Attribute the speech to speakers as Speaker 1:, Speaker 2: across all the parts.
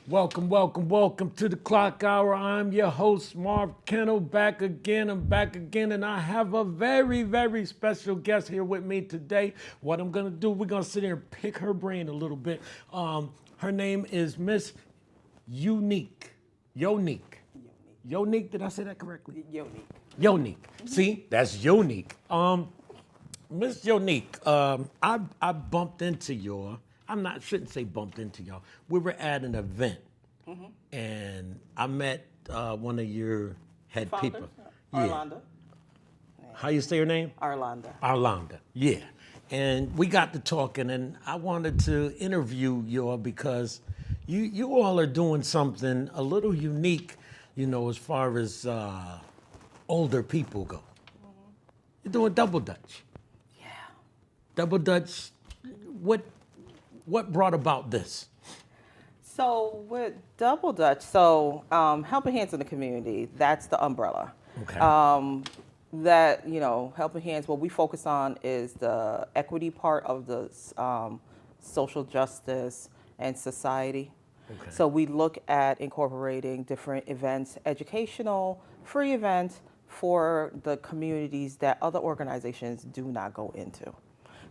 Speaker 1: Welcome to the Clock Hour. I'm your host, Marv Kennel, back again. And I have a very, very special guest here with me today. What I'm gonna do, we're gonna sit here and pick her brain a little bit. Her name is Miss Yonique. Yonique, did I say that correctly? Yonique. See, that's Yonique. Miss Yonique, I bumped into y'all. Shouldn't say bumped into y'all. We were at an event, and I met one of your head people.
Speaker 2: Arlanda.
Speaker 1: How you say her name? Arlanda, yeah. And we got to talking, and I wanted to interview y'all because you all are doing something a little unique, as far as older people go. You're doing double dutch.
Speaker 2: Yeah.
Speaker 1: Double dutch, what brought about this?
Speaker 2: So with Double Dutch, Helping Hands in the community, that's the umbrella.
Speaker 1: Okay.
Speaker 2: Helping Hands, what we focus on is the equity part of the social justice and society.
Speaker 1: Okay.
Speaker 2: So we look at incorporating different events, educational, free events for the communities that other organizations do not go into.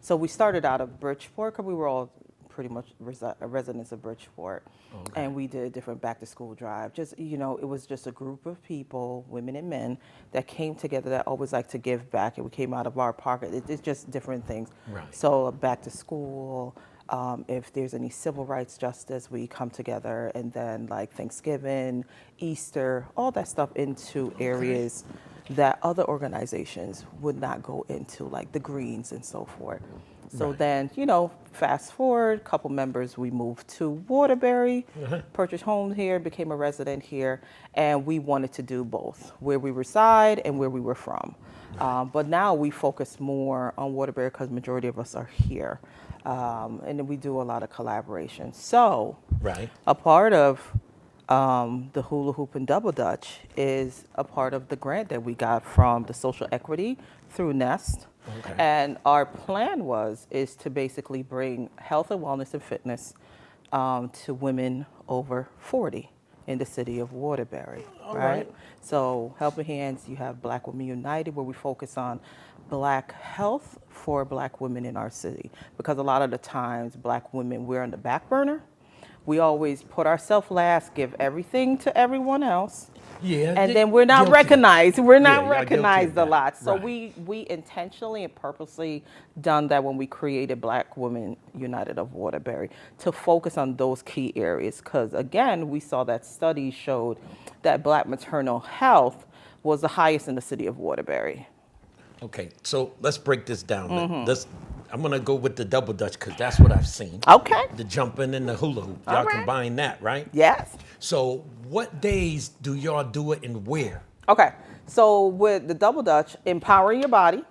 Speaker 2: So we started out of Bridgeport because we were all pretty much residents of Bridgeport.
Speaker 1: Okay.
Speaker 2: And we did different back to school drive. It was just a group of people, women and men, that came together that always like to give back, and we came out of our pocket. It's just different things.
Speaker 1: Right.
Speaker 2: So back to school, if there's any civil rights justice, we come together, and then like Thanksgiving, Easter, all that stuff into areas that other organizations would not go into, like the Greens and so forth. So
Speaker 1: Right.
Speaker 2: then, fast forward, a couple members, we moved to Waterbury, purchased homes here, became a resident here, and we wanted to do both, where we reside and where we were from. But now we focus more on Waterbury because majority of us are here. And then we do a lot of collaboration. So
Speaker 1: Right.
Speaker 2: a part of the hula hoop and double dutch is a part of the grant that we got from the social equity through Nest.
Speaker 1: Okay.
Speaker 2: And our plan is to basically bring health and wellness and fitness to women over 40 in the city of Waterbury.
Speaker 1: All right.
Speaker 2: So Helping Hands, you have Black Women United, where we focus on Black health for Black women in our city. Because a lot of the times, Black women, we're on the back burner. We always put ourselves last, give everything to everyone else.
Speaker 1: Yeah.
Speaker 2: And then we're not recognized. We're not
Speaker 1: y'all guilty of
Speaker 2: recognized a
Speaker 1: that.
Speaker 2: lot. So
Speaker 1: Right.
Speaker 2: we intentionally and purposely done that when we created Black Women United of Waterbury to focus on those key areas. Because again, we saw that studies showed that Black maternal health was the highest in the city of Waterbury.
Speaker 1: Okay, so let's break this down. I'm gonna go with the double dutch because that's what I've seen.
Speaker 2: Okay.
Speaker 1: The jumping and the hula hoop.
Speaker 2: All
Speaker 1: Y'all
Speaker 2: right.
Speaker 1: combine that, right?
Speaker 2: Yes.
Speaker 1: So what days do y'all do it and where?
Speaker 2: Okay, so with the Double Dutch, empowering your body,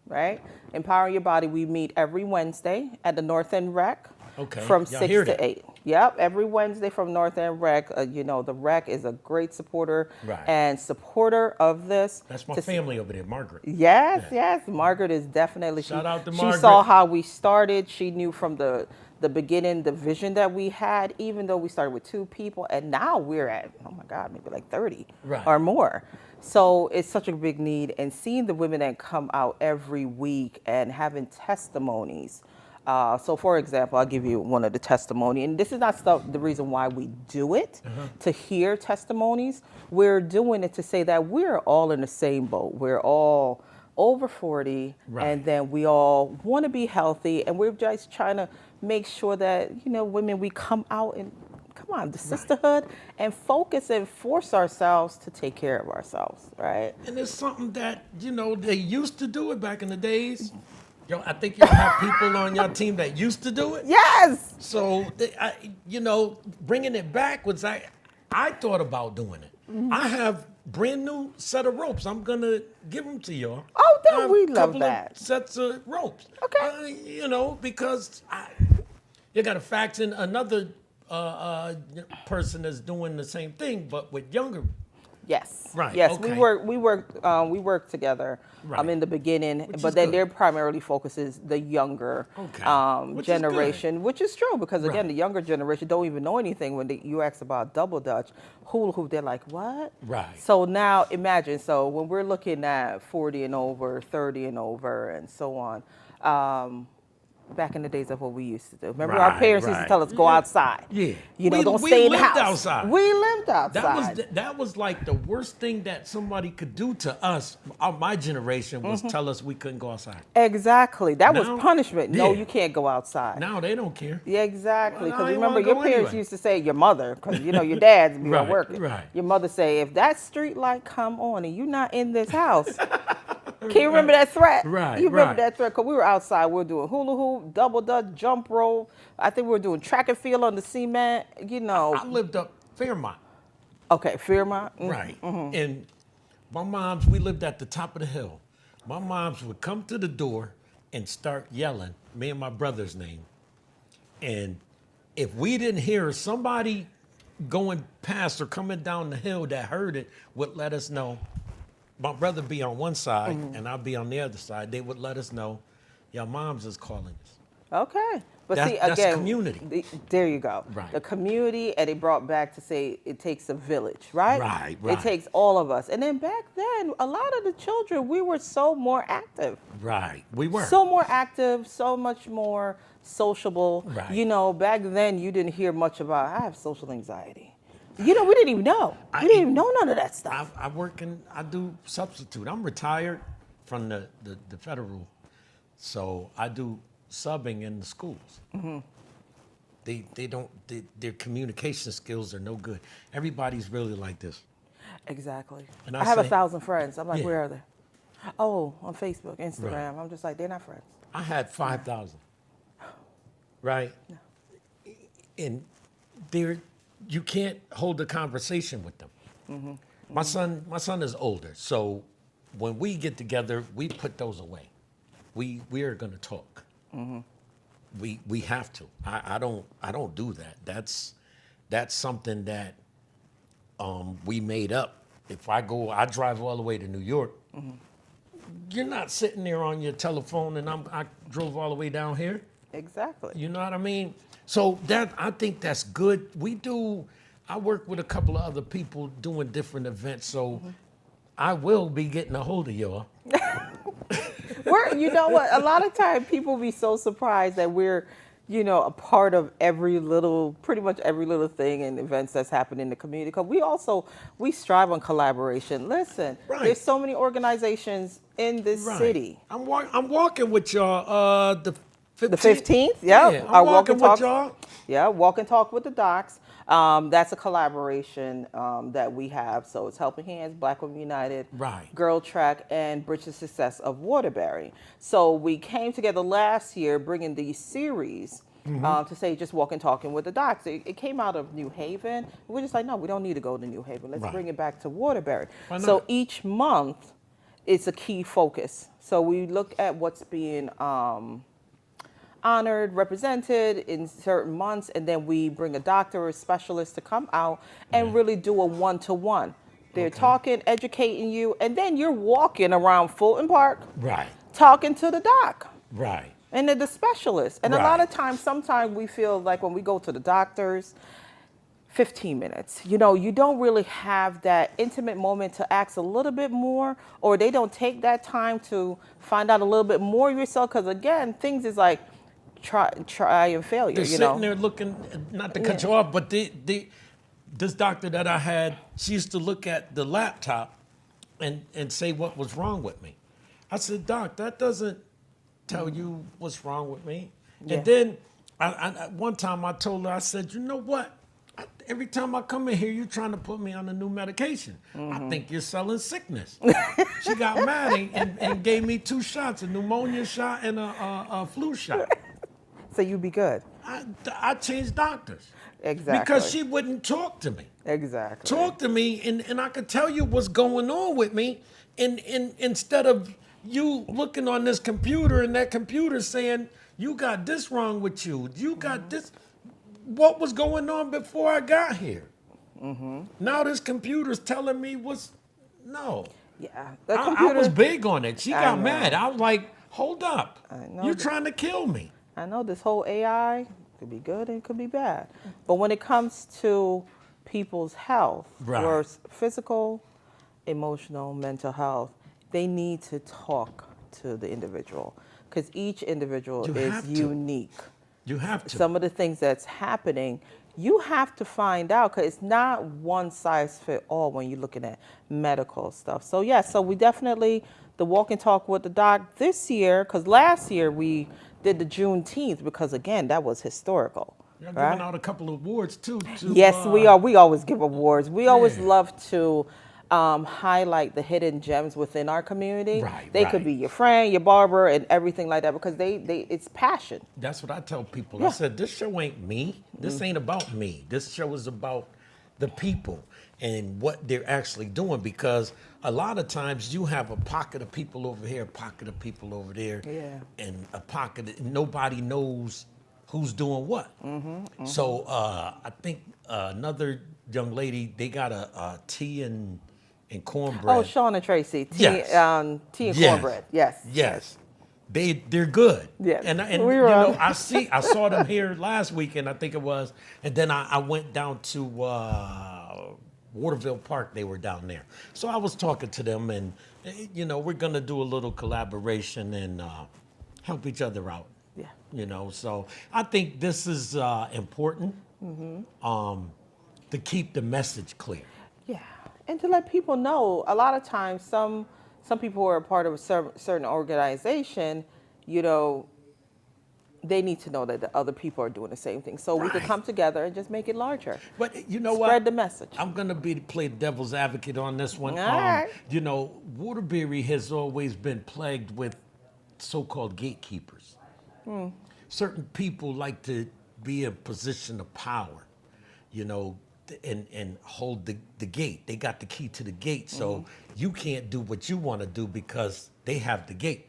Speaker 2: right? Empowering your body, we meet every Wednesday at the North End Rec
Speaker 1: Okay,
Speaker 2: from
Speaker 1: y'all
Speaker 2: 6
Speaker 1: hear
Speaker 2: to
Speaker 1: that?
Speaker 2: 8. Yep, every Wednesday from North End Rec. The Rec is a great supporter
Speaker 1: Right.
Speaker 2: and supporter of this.
Speaker 1: That's my family over there, Margaret.
Speaker 2: Yes. Margaret is definitely.
Speaker 1: Shout out to
Speaker 2: She
Speaker 1: Margaret.
Speaker 2: saw how we started. She knew from the beginning the vision that we had, even though we started with 2 people, and now we're at, oh my God, maybe like 30
Speaker 1: Right.
Speaker 2: or more. So it's such a big need, and seeing the women that come out every week and having testimonies. So for example, I'll give you one of the testimony, and this is not the reason why we do it, to hear testimonies. We're doing it to say that we're all in the same boat. We're all over 40,
Speaker 1: Right.
Speaker 2: and then we all want to be healthy, and we're just trying to make sure that, women, we come out and, come on, the sisterhood, and focus and force ourselves to take care of ourselves, right?
Speaker 1: And it's something that, they used to do it back in the days. I think y'all have people on your team that used to do it.
Speaker 2: Yes!
Speaker 1: So, bringing it back was I thought about doing it. I have brand new set of ropes. I'm gonna give them to y'all.
Speaker 2: Oh,
Speaker 1: I have
Speaker 2: we
Speaker 1: a
Speaker 2: love
Speaker 1: couple
Speaker 2: that.
Speaker 1: of sets of ropes.
Speaker 2: Okay.
Speaker 1: Because you got to fax in another person that's doing the same thing, but with younger
Speaker 2: Yes.
Speaker 1: Right.
Speaker 2: Yes.
Speaker 1: Okay.
Speaker 2: We work together.
Speaker 1: Right.
Speaker 2: In the beginning,
Speaker 1: Which
Speaker 2: but
Speaker 1: is
Speaker 2: then
Speaker 1: good.
Speaker 2: their primarily focus is the younger
Speaker 1: Which
Speaker 2: generation, which is true because again,
Speaker 1: Right.
Speaker 2: the younger generation don't even know anything when you ask about double dutch, hula hoop. They're like, what?
Speaker 1: Right.
Speaker 2: So now imagine. So when we're looking at 40 and over, 30 and over, and so on. Back in the days of what we used to do. Remember our parents used to tell us, go outside.
Speaker 1: Yeah.
Speaker 2: Don't stay in the house.
Speaker 1: Outside.
Speaker 2: We lived outside.
Speaker 1: That was like the worst thing that somebody could do to us. My generation was tell us we couldn't go outside.
Speaker 2: Exactly. That was
Speaker 1: Now,
Speaker 2: punishment. No,
Speaker 1: yeah.
Speaker 2: you can't go outside.
Speaker 1: Now they don't care.
Speaker 2: Yeah, exactly.
Speaker 1: Well,
Speaker 2: Because
Speaker 1: I ain't
Speaker 2: remember,
Speaker 1: wanna
Speaker 2: your
Speaker 1: go
Speaker 2: parents
Speaker 1: anyway.
Speaker 2: used to say, your mother, because your dad's be
Speaker 1: Right,
Speaker 2: working.
Speaker 1: right.
Speaker 2: Your mother say, if that street light come on and you're not in this house, can you remember that threat?
Speaker 1: Right,
Speaker 2: You remember
Speaker 1: right.
Speaker 2: that threat? Because we were outside, we were doing hula hoop, double dutch, jump rope. I think we were doing track and field on the cement.
Speaker 1: I lived up Fairmont.
Speaker 2: Okay, Fairmont.
Speaker 1: Right. And my moms, we lived at the top of the hill. My moms would come to the door and start yelling me and my brother's name. And if we didn't hear somebody going past or coming down the hill that heard it would let us know. My brother be on one side and I'll be on the other side. They would let us know, your moms is calling us.
Speaker 2: Okay. But
Speaker 1: That's-
Speaker 2: see,
Speaker 1: that's
Speaker 2: again,
Speaker 1: community.
Speaker 2: There you go.
Speaker 1: Right.
Speaker 2: The community, and it brought back to say it takes a village, right?
Speaker 1: Right.
Speaker 2: It takes all of us. And then back then, a lot of the children, we were so more active.
Speaker 1: Right. We were.
Speaker 2: So more active, so much more sociable.
Speaker 1: Right.
Speaker 2: Back then, you didn't hear much about, I have social anxiety. We didn't even know. We didn't even know none of that stuff.
Speaker 1: I do substitute. I'm retired from the federal, so I do subbing in the schools. Their communication skills are no good. Everybody's really like this.
Speaker 2: Exactly.
Speaker 1: And
Speaker 2: I have
Speaker 1: say-
Speaker 2: 1,000 friends. I'm like,
Speaker 1: Yeah.
Speaker 2: where are they? Oh, on Facebook, Instagram.
Speaker 1: Right.
Speaker 2: I'm just like, they're not friends.
Speaker 1: I had 5,000. Right? And you can't hold a conversation with them. My son is older, so when we get together, we put those away. We are gonna talk. We have to. I don't do that. That's something that we made up. If I drive all the way to New York. You're not sitting there on your telephone and I drove all the way down here.
Speaker 2: Exactly.
Speaker 1: You know what I mean? So I think that's good. I work with a couple of other people doing different events, so I will be getting a hold of y'all.
Speaker 2: You know what? A lot of times people be so surprised that we're, a part of pretty much every little thing and events that's happening in the community. Because we strive on collaboration. Listen, there's so many organizations in this city.
Speaker 1: I'm walking with y'all the 15th.
Speaker 2: The 15th, yeah.
Speaker 1: I'm walking with y'all.
Speaker 2: Yeah, Walk and Talk with the Docs. That's a collaboration that we have. So it's Helping Hands, Black Women United, Girl Track, and Bridge to Success of Waterbury. So we came together last year bringing these series to say just Walk and Talking with the Docs. It came out of New Haven. We're just like, no, we don't need to go to New Haven. Let's bring it back to Waterbury. So each month, it's a key focus. So we look at what's being honored, represented in certain months, and then we bring a doctor or a specialist to come out and really do a one-to-one. They're talking, educating you, and then you're walking around Fulton Park, talking to the doc, and the specialist. And a lot of times, sometimes we feel like when we go to the doctors, 15 minutes. You don't really have that intimate moment to ask a little bit more, or they don't take that time to find out a little bit more of yourself. Because again, things is like try and failure.
Speaker 1: They're sitting there looking, not to cut you off, but this doctor that I had, she used to look at the laptop and say what was wrong with me. I said, Doc, that doesn't tell you what's wrong with me. And then one time I told her, I said, you know what? Every time I come in here, you're trying to put me on a new medication. I think you're selling sickness. She got mad and gave me 2 shots, a pneumonia shot and a flu shot.
Speaker 2: So you'd be good.
Speaker 1: I changed doctors.
Speaker 2: Exactly.
Speaker 1: Because she wouldn't talk to me.
Speaker 2: Exactly.
Speaker 1: Talk to me, and I could tell you what's going on with me, and instead of you looking on this computer and that computer saying, you got this wrong with you, you got this. What was going on before I got here? Now this computer's telling me no.
Speaker 2: Yeah,
Speaker 1: I was big on it. She got mad. I was like, hold up. You're trying to kill me.
Speaker 2: I know this whole AI could be good and it could be bad. But when it comes to people's health, or physical, emotional, mental health, they need to talk to the individual because each individual is unique.
Speaker 1: You have to.
Speaker 2: Some of the things that's happening, you have to find out because it's not one size fit all when you're looking at medical stuff. So so we definitely, the walk and talk with the doc this year, because last year we did the Juneteenth because again, that was historical.
Speaker 1: You're giving out a couple of awards too.
Speaker 2: Yes, we are. We always give awards. We always love to highlight the hidden gems within our community. They could be your friend, your barber, and everything like that because it's passion.
Speaker 1: That's what I tell people. I said, this show ain't me. This ain't about me. This show is about the people and what they're actually doing because a lot of times you have a pocket of people over here, a pocket of people over there, and a pocket, nobody knows who's doing what. So I think another young lady, they got a tea and cornbread.
Speaker 2: Oh, Sean and Tracy, tea and cornbread. Yes.
Speaker 1: They're good.
Speaker 2: Yes.
Speaker 1: And I saw them here last weekend, I think it was, and then I went down to Waterville Park. They were down there, so I was talking to them, and we're gonna do a little collaboration and help each other out. So I think this is important to keep the message clear.
Speaker 2: Yeah, and to let people know, a lot of times some people who are a part of a certain organization, they need to know that the other people are doing the same thing. So we can come together and just make it larger.
Speaker 1: But you know what?
Speaker 2: Spread the message.
Speaker 1: I'm going to play devil's advocate on this one.
Speaker 2: All right.
Speaker 1: Waterbury has always been plagued with so-called gatekeepers. Certain people like to be in a position of power, and hold the gate. They got the key to the gate, so you can't do what you want to do because they have the gate.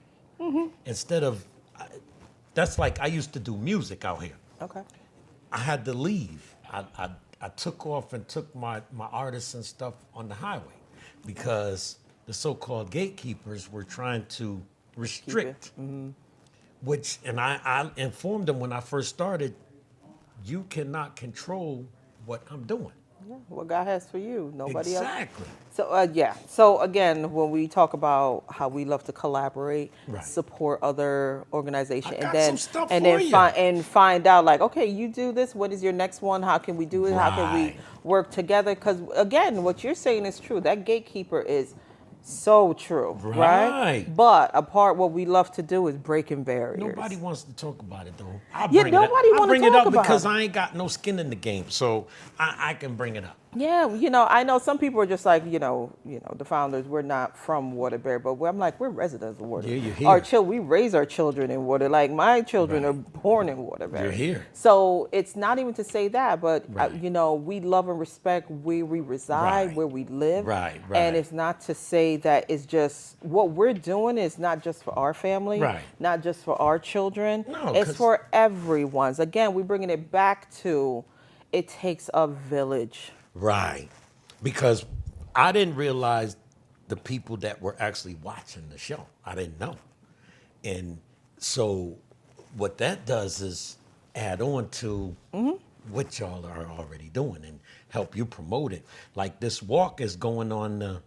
Speaker 1: Instead of, that's like I used to do music out here.
Speaker 2: Okay.
Speaker 1: I had to leave. I took off and took my artists and stuff on the highway because the so-called gatekeepers were trying to restrict. And I informed them when I first started, you cannot control what I'm doing.
Speaker 2: Yeah, what God has for you, nobody else.
Speaker 1: Exactly.
Speaker 2: So So again, when we talk about how we love to collaborate, support other organizations, and find out like, okay, you do this. What is your next one? How can we do it? How can we work together? Because again, what you're saying is true. That gatekeeper is so true, right? But what we love to do is breaking barriers.
Speaker 1: Nobody wants to talk about it though.
Speaker 2: Nobody want to talk about it.
Speaker 1: I bring it up because I ain't got no skin in the game, so I can bring it up.
Speaker 2: Yeah, I know some people are just like, the founders, we're not from Waterbury, but I'm like, we're residents of Waterbury.
Speaker 1: Yeah, you're here.
Speaker 2: We raise our children in Waterbury. Like my children are born in Waterbury.
Speaker 1: You're here.
Speaker 2: So it's not even to say that, but we love and respect where we reside, where we live.
Speaker 1: Right.
Speaker 2: And it's not to say that it's just what we're doing is not just for our family, not just for our children.
Speaker 1: No,
Speaker 2: it's for everyone's. Again, we're bringing it back to it takes a village.
Speaker 1: Right. Because I didn't realize the people that were actually watching the show. I didn't know. And so what that does is add on to what y'all are already doing and help you promote it. Like this walk is going on the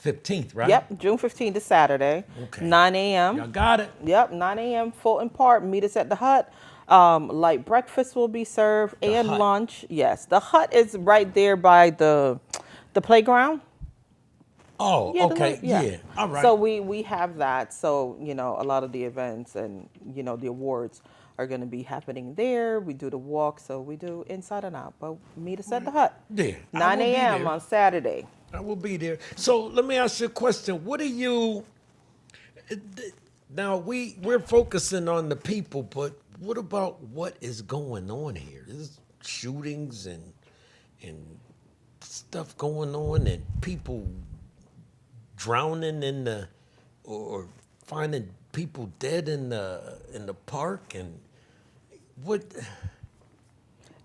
Speaker 1: 15th, right?
Speaker 2: Yep, June 15th is Saturday, 9 a.m.
Speaker 1: Y'all got it?
Speaker 2: Yep, 9 a.m. Fulton Park. Meet us at the Hut. Light breakfast will be served and lunch. Yes, the Hut is right there by the playground.
Speaker 1: Oh, okay. Yeah. All right.
Speaker 2: So we have that. So, a lot of the events and, the awards are going to be happening there. We do the walk, so we do inside and out. But meet us at the Hut.
Speaker 1: Yeah.
Speaker 2: 9 a.m. on Saturday.
Speaker 1: I will be there. So let me ask you a question. What are you... Now, we're focusing on the people, but what about what is going on here? There's shootings and stuff going on and people drowning or finding people dead in the park and what?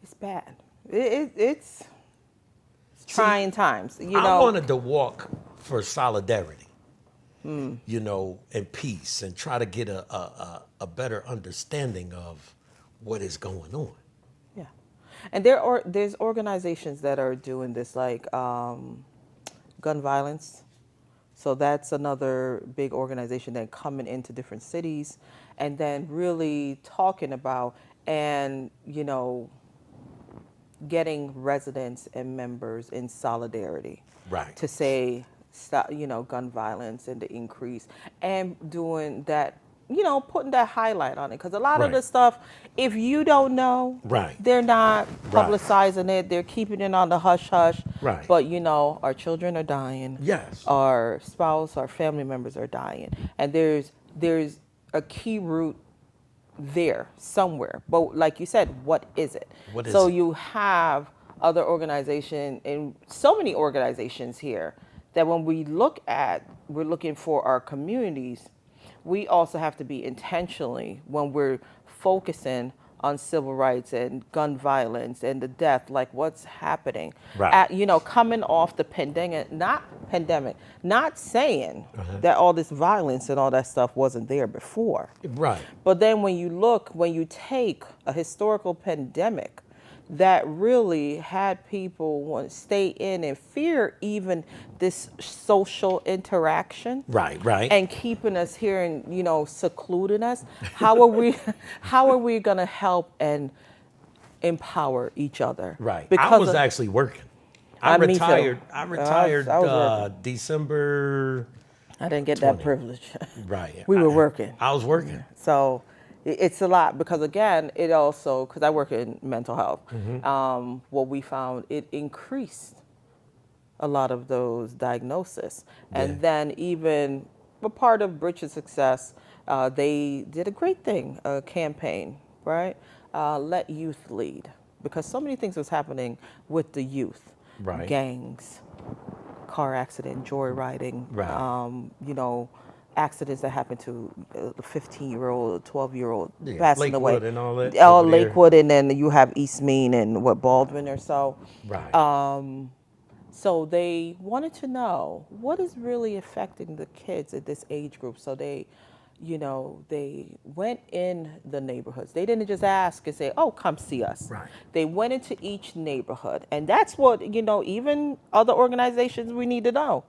Speaker 2: It's bad. It's trying times.
Speaker 1: I wanted to walk for solidarity, and peace, and try to get a better understanding of what is going on.
Speaker 2: Yeah, and there's organizations that are doing this, like gun violence. So that's another big organization that coming into different cities and then really talking about and, getting residents and members in solidarity.
Speaker 1: Right.
Speaker 2: To say, stop, gun violence and the increase and doing that, putting that highlight on it. Because a lot of the stuff, if you don't know, they're not publicizing it. They're keeping it on the hush hush.
Speaker 1: Right.
Speaker 2: But, our children are dying.
Speaker 1: Yes.
Speaker 2: Our spouse, our family members are dying. And there's a key root there somewhere. But like you said, what is it? So you have other organizations and so many organizations here that when we we're looking for our communities, we also have to be intentionally when we're focusing on civil rights and gun violence and the death, like what's happening. Coming off the pandemic, not saying that all this violence and all that stuff wasn't there before.
Speaker 1: Right.
Speaker 2: But then when you take a historical pandemic that really had people want to stay in and fear even this social interaction.
Speaker 1: Right.
Speaker 2: And keeping us here and, secluding us. How are we going to help and empower each other?
Speaker 1: Right. Because I was actually working. I retired December.
Speaker 2: I didn't get
Speaker 1: 20.
Speaker 2: that privilege.
Speaker 1: Right.
Speaker 2: We were working.
Speaker 1: I was working.
Speaker 2: So it's a lot because, again, it also, because I work in mental health, what we found, it increased a lot of those diagnoses. And then even a part of Bridge's success, they did a great thing, a campaign, right? Let youth lead. Because so many things was happening with the youth.
Speaker 1: Right.
Speaker 2: Gangs, car accident, joyriding, accidents that happen to a 15-year-old, 12-year-old passing away.
Speaker 1: Lakewood and all that.
Speaker 2: Lakewood, and then you have East Main and Baldwin or so.
Speaker 1: Right.
Speaker 2: So they wanted to know what is really affecting the kids at this age group. So they went in the neighborhoods. They didn't just ask and say, "Oh, come see us."
Speaker 1: Right.
Speaker 2: They went into each neighborhood, and that's what even other organizations we need to know.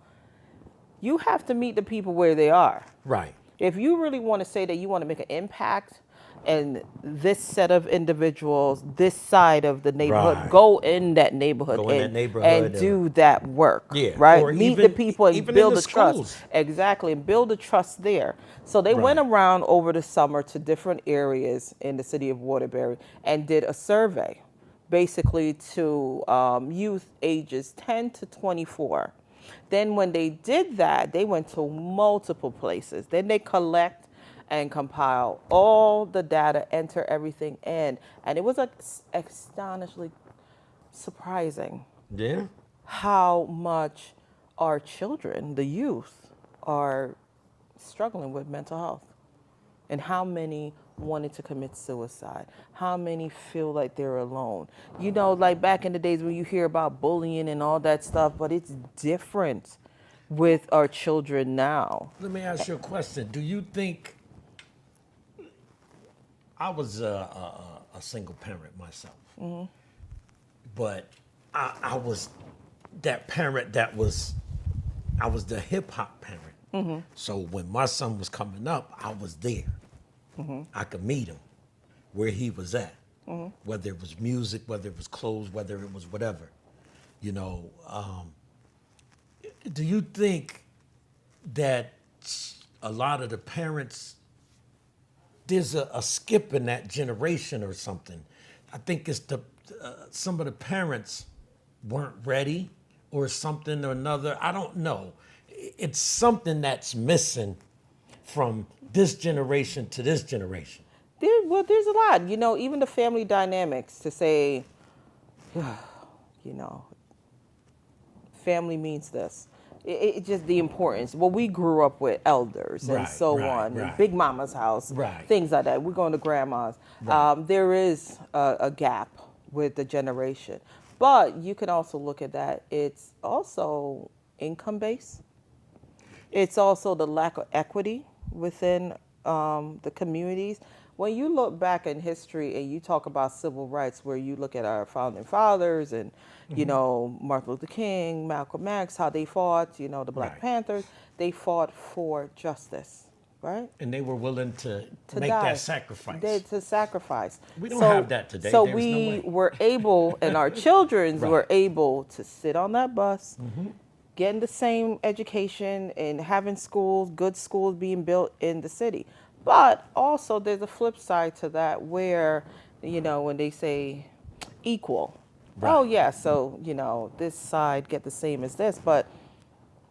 Speaker 2: You have to meet the people where they are.
Speaker 1: Right.
Speaker 2: If you really want to say that you want to make an impact in this set of individuals, this side of the neighborhood, go in that neighborhood, and do that work.
Speaker 1: Yeah.
Speaker 2: Right?
Speaker 1: Or
Speaker 2: Meet the people and build the trust.
Speaker 1: Schools.
Speaker 2: Exactly, and build the trust there. So they went around over the summer to different areas in the city of Waterbury and did a survey, basically to youth ages 10 to 24. Then when they did that, they went to multiple places. Then they collect and compile all the data, enter everything in. And it was astonishingly surprising how much our children, the youth, are struggling with mental health. And how many wanted to commit suicide. How many feel like they're alone. Like back in the days when you hear about bullying and all that stuff, but it's different with our children now.
Speaker 1: Let me ask you a question. Do you think, I was a single parent myself, but I was that parent I was the hip hop parent. So when my son was coming up, I was there. I could meet him where he was at, whether it was music, whether it was clothes, whether it was whatever. Do you think that a lot of the parents, there's a skip in that generation or something? I think it's some of the parents weren't ready or something or another. I don't know. It's something that's missing from this generation to this generation.
Speaker 2: There's a lot. Even the family dynamics to say, family means this. It's just the importance. Well, we grew up with elders and and Big Mama's house, things like that. We're going to grandma's. There is a gap with the generation. But you can also look at that. It's also income based. It's also the lack of equity within the communities. When you look back in history and you talk about civil rights, where you look at our founding fathers and, you know, Martin Luther King, Malcolm X, how they fought, you know, the Black Panthers, they fought for justice, right?
Speaker 1: And they were willing to make
Speaker 2: die.
Speaker 1: that sacrifice.
Speaker 2: To sacrifice.
Speaker 1: We don't have that today.
Speaker 2: So
Speaker 1: There's
Speaker 2: we
Speaker 1: no way.
Speaker 2: were able, and our children were able to sit on that bus, getting the same education and having schools, good schools being built in the city. But also there's a flip side to that where, you know, when they say equal, oh yeah, so, you know, this side get the same as this, but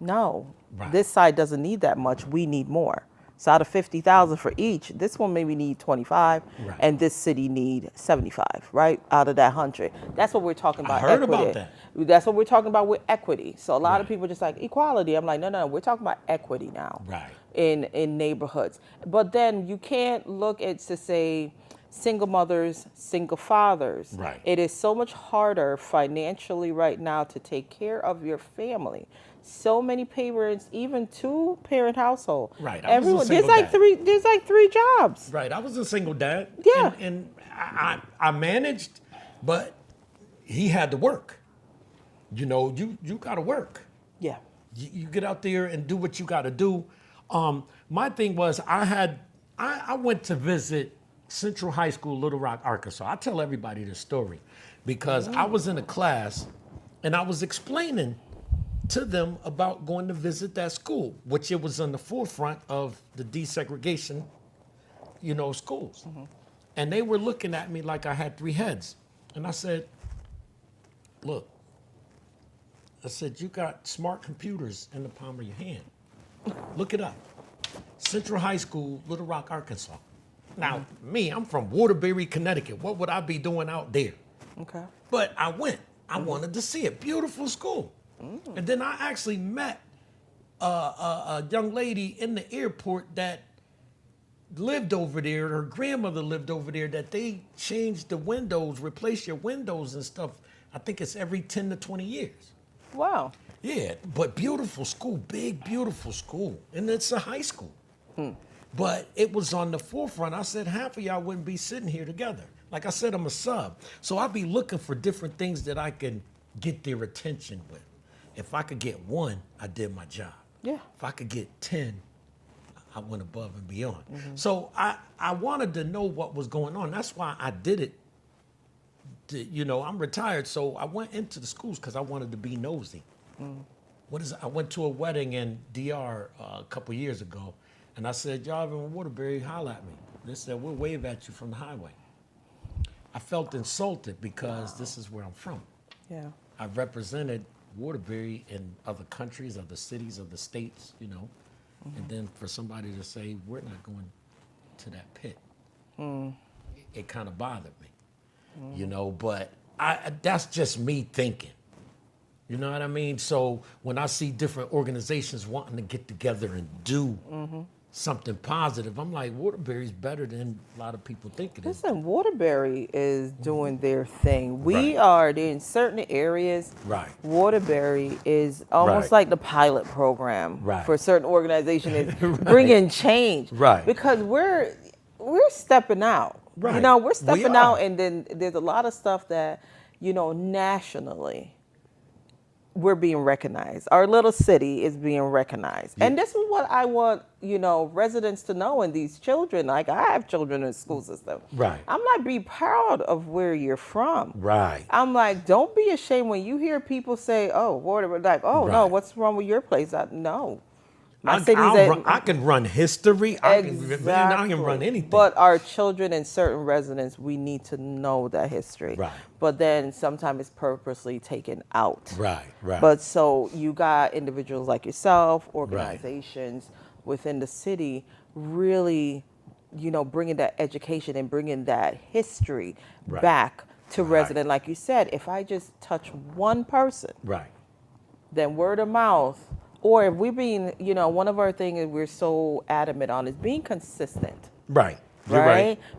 Speaker 2: no, this side doesn't need that much, we need more. So out of 50,000 for each, this one maybe need 25, and this city need 75, right? Out of that 100. That's what we're talking about.
Speaker 1: I heard
Speaker 2: equity.
Speaker 1: about that.
Speaker 2: That's what we're talking about with equity. So a lot of people just like equality. I'm like, no, we're talking about equity now. In neighborhoods. But then you can't look at to say single mothers, single fathers. It is so much harder financially right now to take care of your family. So many parents, even 2-parent household. Everyone, there's like three jobs.
Speaker 1: I was a single dad.
Speaker 2: Yeah.
Speaker 1: And I managed, but he had to work. You know, you gotta work.
Speaker 2: Yeah.
Speaker 1: You get out there and do what you gotta do. My thing was I went to visit Central High School, Little Rock, Arkansas. I tell everybody this story because I was in a class and I was explaining to them about going to visit that school, which it was on the forefront of the desegregation, you know, schools. And they were looking at me like I had 3 heads. And I said, look, I said, you got smart computers in the palm of your hand. Look it up. Central High School, Little Rock, Arkansas. Now, me, I'm from Waterbury, Connecticut. What would I be doing out there?
Speaker 2: Okay.
Speaker 1: But I went. I wanted to see it. Beautiful school. And then I actually met a young lady in the airport that lived over there. Her grandmother lived over there, that they changed the windows, replace your windows and stuff. I think it's every 10 to 20 years.
Speaker 2: Wow.
Speaker 1: Yeah, but beautiful school, big, beautiful school. And it's a high school. But it was on the forefront. I said, half of y'all wouldn't be sitting here together. Like I said, I'm a sub. So I'll be looking for different things that I can get their attention with. If I could get 1, I did my job.
Speaker 2: Yeah.
Speaker 1: If I could get 10, I went above and beyond. So I wanted to know what was going on. That's why I did it. You know, I'm retired, so I went into the schools because I wanted to be nosy. I went to a wedding in DR a couple years ago, and I said, y'all in Waterbury, holla at me. They said, we'll wave at you from the highway. I felt insulted because this is where I'm from.
Speaker 2: Yeah.
Speaker 1: I represented Waterbury in other countries, other cities, other states, you know. And then for somebody to say, we're not going to that pit, it kind of bothered me, you know, but that's just me thinking. You know what I mean? So when I see different organizations wanting to get together and do something positive, I'm like, Waterbury's better than a lot of people think it is.
Speaker 2: Listen, Waterbury is doing their thing. We are in certain areas. Waterbury is almost like the pilot program for certain organizations. It's bringing change. Because we're stepping out. You know, we're stepping out, and then there's a lot of stuff that, you know, nationally, we're being recognized. Our little city is being recognized. And this is what I want, you know, residents to know, and these children, like I have children in the school system. I'm like, be proud of where you're from. I'm like, don't be ashamed when you hear people say, oh, Waterbury, like, oh, no, what's wrong with your place? No.
Speaker 1: I can run history. I can run anything.
Speaker 2: But our children and certain residents, we need to know that history. But then sometimes it's purposely taken out. But so you got individuals like yourself, organizations within the city, really, you know, bringing that education and bringing that history back to resident. Like you said, if I just touch one person, then word of mouth. Or if we're being, you know, one of our things we're so adamant on is being consistent. Right.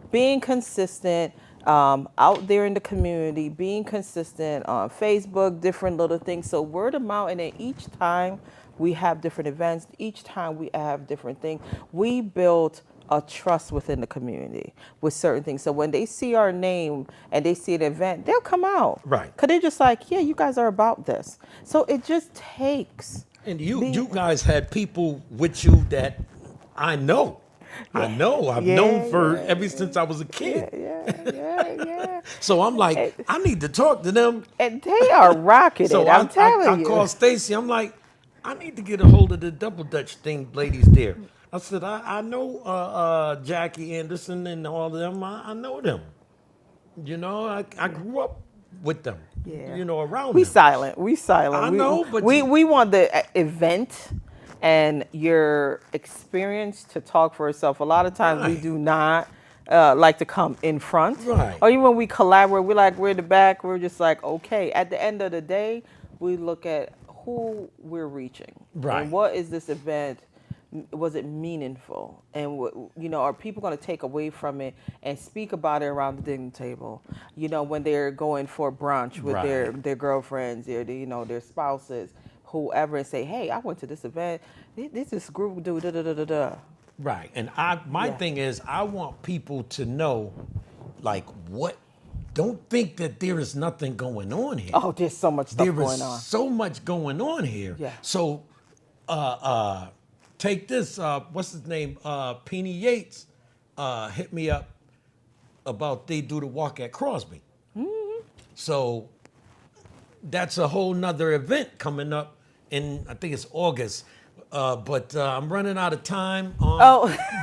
Speaker 2: Being consistent, out there in the community, being consistent on Facebook, different little things. So word of mouth, and then each time we have different events, each time we have different things, we build a trust within the community with certain things. So when they see our name and they see an event, they'll come out.
Speaker 1: Right.
Speaker 2: Because they're just like, yeah, you guys are about this. So it just takes.
Speaker 1: And you guys had people with you that I know. I've known for ever since I was a kid.
Speaker 2: Yeah.
Speaker 1: So I'm like, I need to talk to them.
Speaker 2: And they are rocking
Speaker 1: So
Speaker 2: it, I'm telling you.
Speaker 1: I called Stacy. I'm like, I need to get a hold of the Double Dutch thing ladies there. I said, I know Jackie Anderson and all of them. I know them. You know, I grew up with them.
Speaker 2: Yeah.
Speaker 1: You know, around
Speaker 2: We
Speaker 1: them.
Speaker 2: silent.
Speaker 1: I know, but
Speaker 2: we want the event and your experience to talk for itself. A lot of times we
Speaker 1: Right.
Speaker 2: do not like to come in front.
Speaker 1: Right.
Speaker 2: Or even when we collaborate, we're in the back. We're just like, okay. At the end of the day, we look at who we're reaching.
Speaker 1: Right.
Speaker 2: And what is this event? Was it meaningful? And are people going to take away from it and speak about it around the dinner table? You know, when they're going for brunch with
Speaker 1: Right.
Speaker 2: their girlfriends, their spouses, whoever, and say, "Hey, I went to this event. This group do da da da da da."
Speaker 1: Right. And my thing is, I want people to know, like, what. Don't think that there is nothing going on here.
Speaker 2: Oh, there's so much stuff going on.
Speaker 1: There is so much going on here.
Speaker 2: Yeah.
Speaker 1: So, take this. What's his name? Peony Yates hit me up about they do the walk at Crosby.
Speaker 2: Mm-hmm.
Speaker 1: So that's a whole nother event coming up in, I think it's August. But I'm running out of time.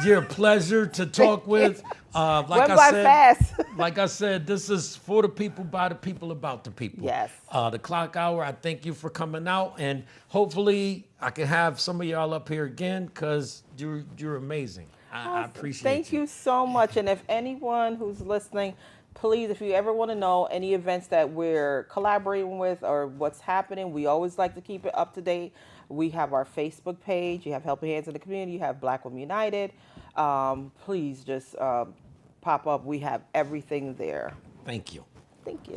Speaker 1: You're a pleasure to talk with. Like
Speaker 2: Went
Speaker 1: I
Speaker 2: by
Speaker 1: said,
Speaker 2: fast.
Speaker 1: like I said, this is for the people, by the people, about the people.
Speaker 2: Yes.
Speaker 1: The Klock Hour, I thank you for coming out. And hopefully I can have some of y'all up here again because you're amazing. I appreciate you.
Speaker 2: Thank you so much. And if anyone who's listening, please, if you ever want to know any events that we're collaborating with or what's happening, we always like to keep it up to date. We have our Facebook page. You have Helping Hands in the Community. You have Black Women United. Please just pop up. We have everything there.
Speaker 1: Thank you.
Speaker 2: Thank you.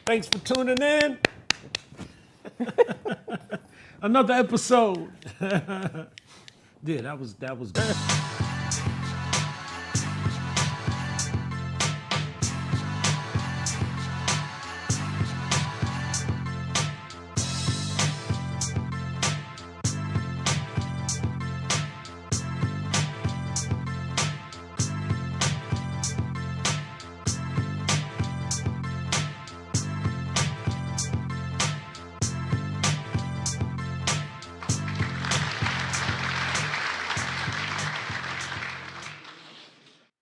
Speaker 1: Thanks for tuning in. Another episode. Yeah, that was good.